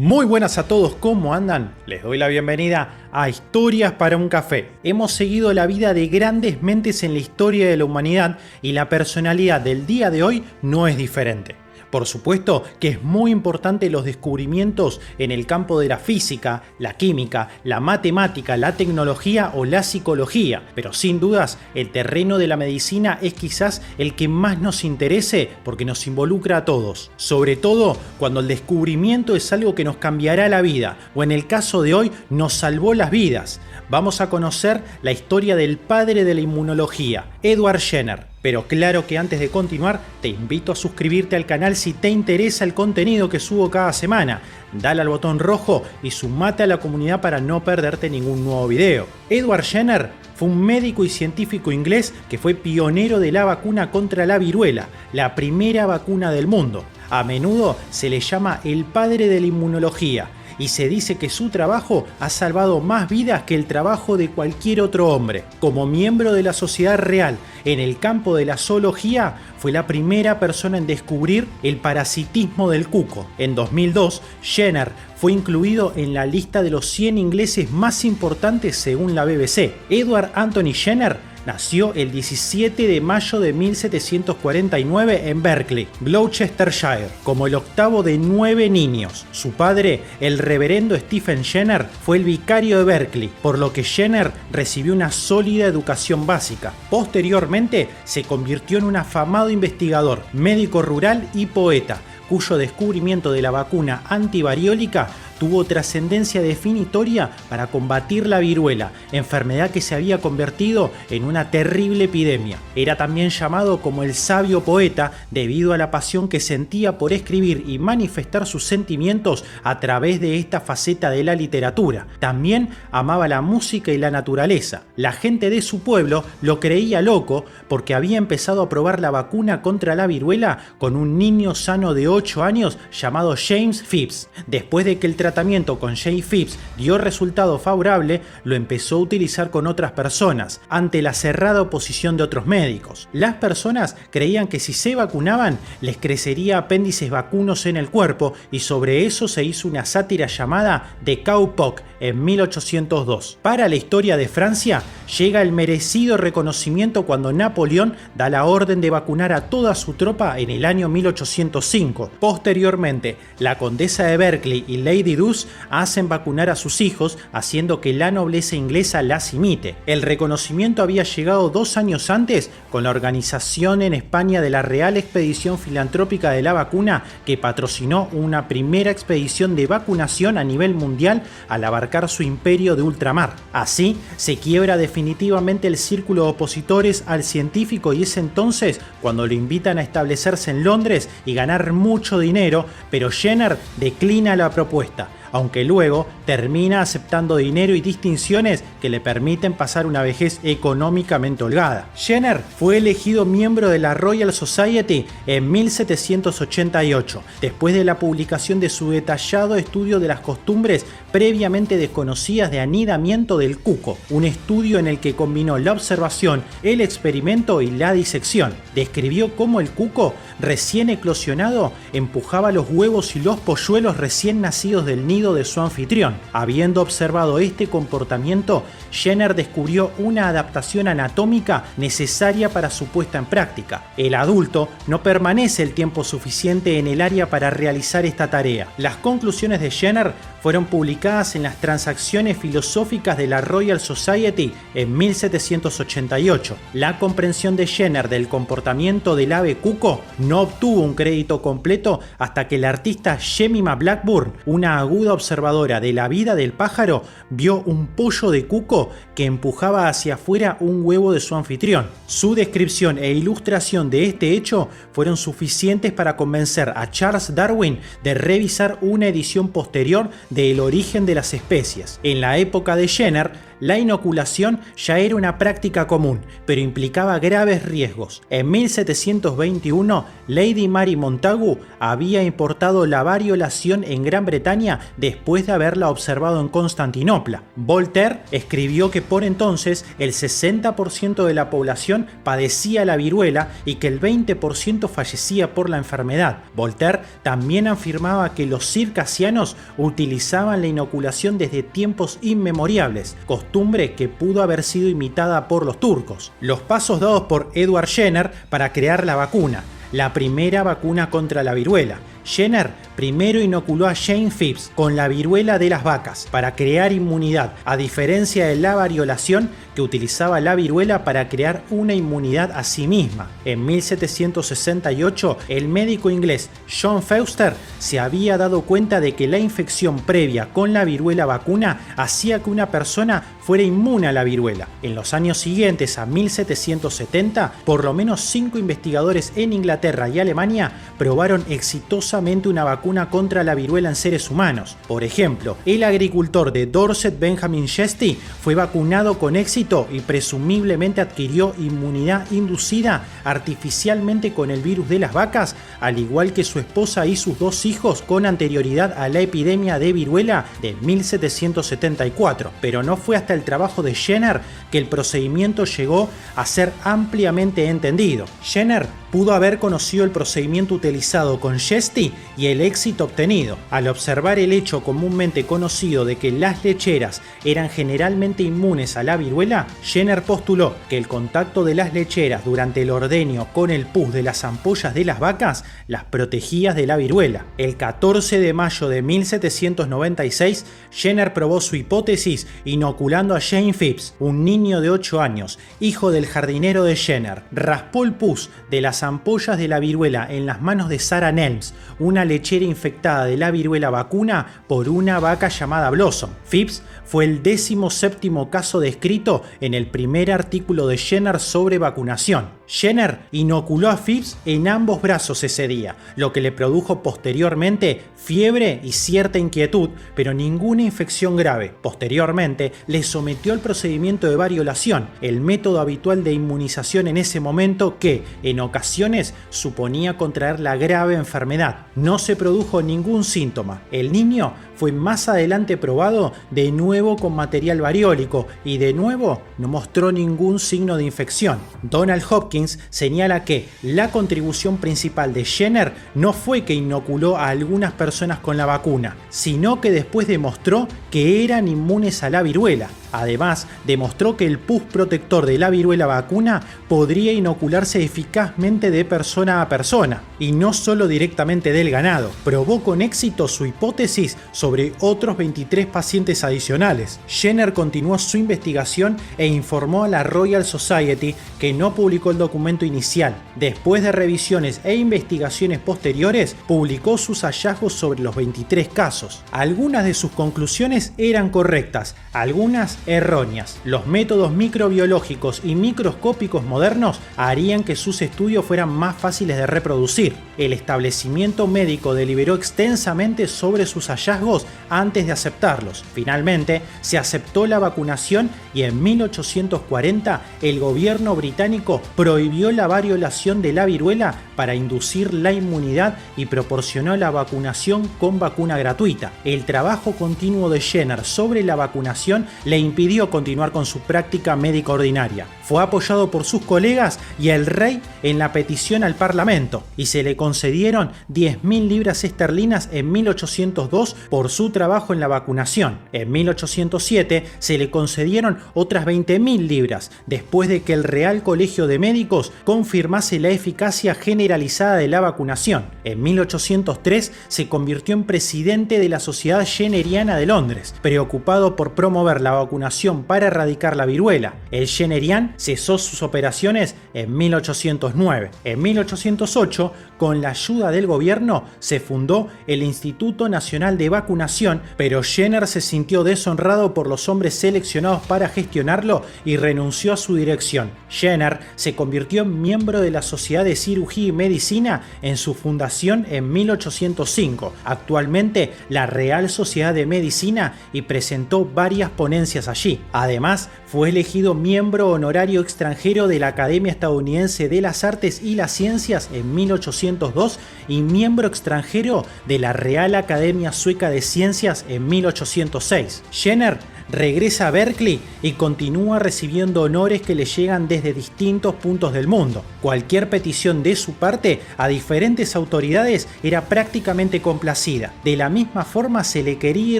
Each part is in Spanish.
Muy buenas a todos, ¿cómo andan? Les doy la bienvenida a Historias para un Café. Hemos seguido la vida de grandes mentes en la historia de la humanidad y la personalidad del día de hoy no es diferente. Por supuesto que es muy importante los descubrimientos en el campo de la física, la química, la matemática, la tecnología o la psicología, pero sin dudas el terreno de la medicina es quizás el que más nos interese porque nos involucra a todos, sobre todo cuando el descubrimiento es algo que nos cambiará la vida o en el caso de hoy nos salvó las vidas. Vamos a conocer la historia del padre de la inmunología, Edward Jenner. Pero claro que antes de continuar, te invito a suscribirte al canal si te interesa el contenido que subo cada semana. Dale al botón rojo y sumate a la comunidad para no perderte ningún nuevo video. Edward Jenner fue un médico y científico inglés que fue pionero de la vacuna contra la viruela, la primera vacuna del mundo. A menudo se le llama el padre de la inmunología y se dice que su trabajo ha salvado más vidas que el trabajo de cualquier otro hombre. Como miembro de la Sociedad Real en el campo de la zoología, fue la primera persona en descubrir el parasitismo del cuco. En 2002, Jenner fue incluido en la lista de los 100 ingleses más importantes según la BBC. Edward Anthony Jenner nació el 17 de mayo de 1749 en Berkeley, Gloucestershire, como el octavo de 9 niños. Su padre, el reverendo Stephen Jenner, fue el vicario de Berkeley, por lo que Jenner recibió una sólida educación básica. Posteriormente, se convirtió en un afamado investigador, médico rural y poeta, cuyo descubrimiento de la vacuna antivariólica tuvo trascendencia definitoria para combatir la viruela, enfermedad que se había convertido en una terrible epidemia. Era también llamado como el sabio poeta debido a la pasión que sentía por escribir y manifestar sus sentimientos a través de esta faceta de la literatura. También amaba la música y la naturaleza. La gente de su pueblo lo creía loco porque había empezado a probar la vacuna contra la viruela con un niño sano de 8 años llamado James Phipps. Después de que el tratamiento con James Phipps dio resultado favorable, lo empezó a utilizar con otras personas, ante la cerrada oposición de otros médicos. Las personas creían que si se vacunaban, les crecería apéndices vacunos en el cuerpo y sobre eso se hizo una sátira llamada The Cowpox en 1802. Para la historia de Francia, llega el merecido reconocimiento cuando Napoleón da la orden de vacunar a toda su tropa en el año 1805. Posteriormente, la condesa de Berkeley y Lady Doos hacen vacunar a sus hijos, haciendo que la nobleza inglesa las imite. El reconocimiento había llegado 2 años antes con la organización en España de la Real Expedición Filantrópica de la Vacuna, que patrocinó una primera expedición de vacunación a nivel mundial al abarcar su imperio de ultramar. Así se quiebra definitivamente el círculo de opositores al científico y es entonces cuando lo invitan a establecerse en Londres y ganar mucho dinero, pero Jenner declina la propuesta, aunque luego termina aceptando dinero y distinciones que le permiten pasar una vejez económicamente holgada. Jenner fue elegido miembro de la Royal Society en 1788, después de la publicación de su detallado estudio de las costumbres previamente desconocidas de anidamiento del cuco, un estudio en el que combinó la observación, el experimento y la disección. Describió cómo el cuco recién eclosionado empujaba los huevos y los polluelos recién nacidos del nido de su anfitrión. Habiendo observado este comportamiento, Jenner descubrió una adaptación anatómica necesaria para su puesta en práctica. El adulto no permanece el tiempo suficiente en el área para realizar esta tarea. Las conclusiones de Jenner fueron publicadas en las Transacciones Filosóficas de la Royal Society en 1788. La comprensión de Jenner del comportamiento del ave cuco no obtuvo un crédito completo hasta que el artista Jemima Blackburn, una aguda observadora de la vida del pájaro, vio un pollo de cuco que empujaba hacia afuera un huevo de su anfitrión. Su descripción e ilustración de este hecho fueron suficientes para convencer a Charles Darwin de revisar una edición posterior de El origen de las especies. En la época de Jenner, la inoculación ya era una práctica común, pero implicaba graves riesgos. En 1721, Lady Mary Montagu había importado la variolación en Gran Bretaña después de haberla observado en Constantinopla. Voltaire escribió que por entonces el 60% de la población padecía la viruela y que el 20% fallecía por la enfermedad. Voltaire también afirmaba que los circasianos utilizaban la inoculación desde tiempos inmemoriales, costumbre que pudo haber sido imitada por los turcos. Los pasos dados por Edward Jenner para crear la vacuna, la primera vacuna contra la viruela. Jenner primero inoculó a Jane Phipps con la viruela de las vacas para crear inmunidad, a diferencia de la variolación que utilizaba la viruela para crear una inmunidad a sí misma. En 1768, el médico inglés John Fewster se había dado cuenta de que la infección previa con la viruela vacuna hacía que una persona fuera inmune a la viruela. En los años siguientes a 1770, por lo menos 5 investigadores en Inglaterra y Alemania probaron exitosamente una vacuna contra la viruela en seres humanos. Por ejemplo, el agricultor de Dorset Benjamin Chesty fue vacunado con éxito y presumiblemente adquirió inmunidad inducida artificialmente con el virus de las vacas, al igual que su esposa y sus 2 hijos con anterioridad a la epidemia de viruela de 1774. Pero no fue hasta el trabajo de Jenner que el procedimiento llegó a ser ampliamente entendido. Jenner pudo haber conocido el procedimiento utilizado con Chesty y el éxito obtenido. Al observar el hecho comúnmente conocido de que las lecheras eran generalmente inmunes a la viruela, Jenner postuló que el contacto de las lecheras durante el ordeño con el pus de las ampollas de las vacas las protegía de la viruela. El 14 de mayo de 1796, Jenner probó su hipótesis inoculando a Jane Phipps, un niño de 8 años, hijo del jardinero de Jenner. Raspó el pus de las ampollas de la viruela en las manos de Sarah Nelms, una lechera infectada de la viruela vacuna por una vaca llamada Blossom. Phipps fue el 17º caso descrito en el primer artículo de Jenner sobre vacunación. Jenner inoculó a Phipps en ambos brazos ese día, lo que le produjo posteriormente fiebre y cierta inquietud, pero ninguna infección grave. Posteriormente, le sometió al procedimiento de variolación, el método habitual de inmunización en ese momento que, en ocasiones, suponía contraer la grave enfermedad. No se produjo ningún síntoma. El niño fue más adelante probado de nuevo con material variólico y de nuevo no mostró ningún signo de infección. Donald Hopkins señala que la contribución principal de Jenner no fue que inoculó a algunas personas con la vacuna, sino que después demostró que eran inmunes a la viruela. Además, demostró que el pus protector de la viruela vacuna podría inocularse eficazmente de persona a persona, y no solo directamente del ganado. Probó con éxito su hipótesis sobre otros 23 pacientes adicionales. Jenner continuó su investigación e informó a la Royal Society que no publicó el documento inicial. Después de revisiones e investigaciones posteriores, publicó sus hallazgos sobre los 23 casos. Algunas de sus conclusiones eran correctas, algunas erróneas. Los métodos microbiológicos y microscópicos modernos harían que sus estudios fueran más fáciles de reproducir. El establecimiento médico deliberó extensamente sobre sus hallazgos antes de aceptarlos. Finalmente, se aceptó la vacunación y en 1840 el gobierno británico prohibió la variolación de la viruela para inducir la inmunidad y proporcionó la vacunación con vacuna gratuita. El trabajo continuo de Jenner sobre la vacunación le impidió continuar con su práctica médica ordinaria. Fue apoyado por sus colegas y el rey en la petición al Parlamento, y se le concedieron 10.000 libras esterlinas en 1802 por su trabajo en la vacunación. En 1807 se le concedieron otras 20.000 libras, después de que el Real Colegio de Médicos confirmase la eficacia generalizada de la vacunación. En 1803 se convirtió en presidente de la Sociedad Jenneriana de Londres, preocupado por promover la vacunación para erradicar la viruela. El Jennerian cesó sus operaciones en 1809. En 1808, con la ayuda del gobierno, se fundó el Instituto Nacional de Vacunación, pero Jenner se sintió deshonrado por los hombres seleccionados para gestionarlo y renunció a su dirección. Jenner se convirtió en miembro de la Sociedad de Cirugía y Medicina en su fundación en 1805, actualmente la Real Sociedad de Medicina, y presentó varias ponencias ciencias allí. Además, fue elegido miembro honorario extranjero de la Academia Estadounidense de las Artes y las Ciencias en 1802 y miembro extranjero de la Real Academia Sueca de Ciencias en 1806. Jenner regresa a Berkeley y continúa recibiendo honores que le llegan desde distintos puntos del mundo. Cualquier petición de su parte a diferentes autoridades era prácticamente complacida. De la misma forma se le quería y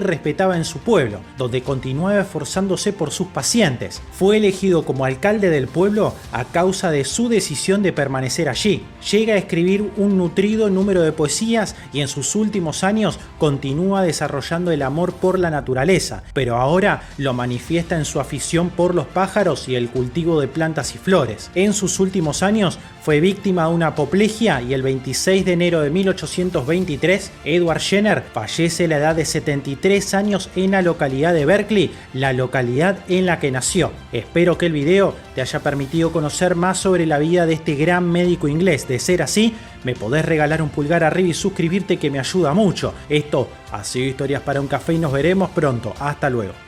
respetaba en su pueblo, donde continuaba esforzándose por sus pacientes. Fue elegido como alcalde del pueblo a causa de su decisión de permanecer allí. Llega a escribir un nutrido número de poesías y en sus últimos años continúa desarrollando el amor por la naturaleza, pero ahora lo manifiesta en su afición por los pájaros y el cultivo de plantas y flores. En sus últimos años fue víctima de una apoplejía y el 26 de enero de 1823, Edward Jenner fallece a la edad de 73 años en la localidad de Berkeley, la localidad en la que nació. Espero que el video te haya permitido conocer más sobre la vida de este gran médico inglés. De ser así, me podés regalar un pulgar arriba y suscribirte, que me ayuda mucho. Esto ha sido Historias para un Café y nos veremos pronto. Hasta luego.